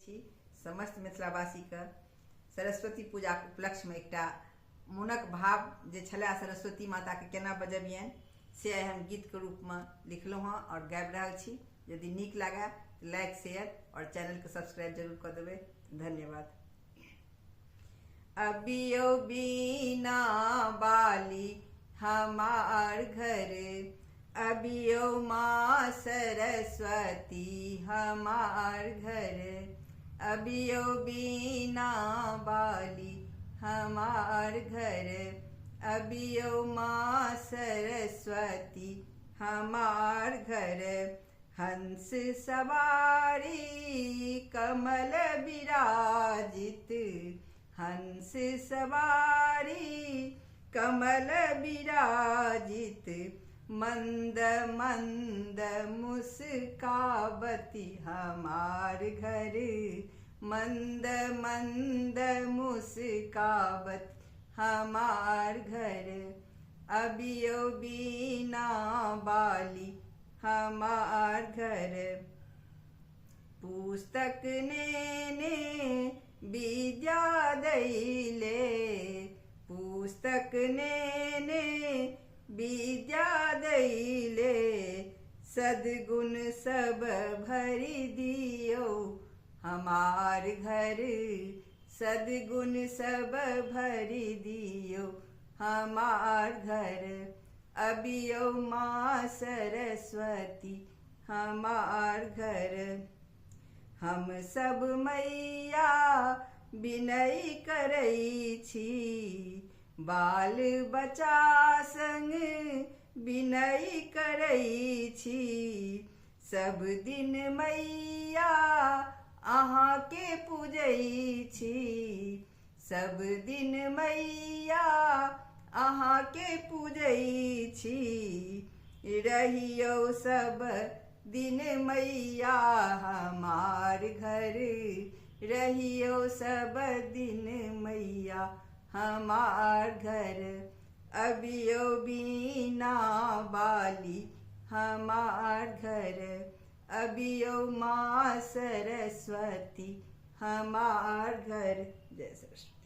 छी समस्त मिथिलावासी के सरस्वती पूजा के उपलक्ष्य में एकटा मोनक भाव जे छलै सरस्वती माता के केना बजबियन से आइ हम गीत के रूप में लिखलहुँ हँ और गाबि रहल छी। यदि नीक लागे तो लाइक शेयर और चैनल के सब्सक्राइब जरूर कर देबै। धन्यवाद। अबियो बीना बाली हमार घर, अबियो माँ सरस्वती हमार घर, अबियो बीना बाली हमार घर, अबियो माँ सरस्वती हमार घर। हंस सवारी कमल विराजित, हंस सवारी कमल विराजित, मंद मंद मुस्कावती हमार घर, मंद मंद मुस्कावत हमार घर, अबियो बीना बाली हमार घर। पुस्तक ने विद्या दैले, पुस्तक ने विद्या दैले, सद्गुण सब भरि दियो हमार घर, सद्गुण सब भरि दियो हमार घर, अबियो माँ सरस्वती हमार घर। हम सब मैया विनय करै छी, बाल बच्चा संग विनय करै छी, सब दिन मैया अहाँ के पूजै छी, सब दिन मैया अहाँ के पूजै छी, रहियो सब दिन मैया हमार घर, रहियो सब दिन मैया हमार घर, अबियो बीना बाली हमार घर, अबियो माँ सरस्वती हमार घर। जय श्री कृष्ण।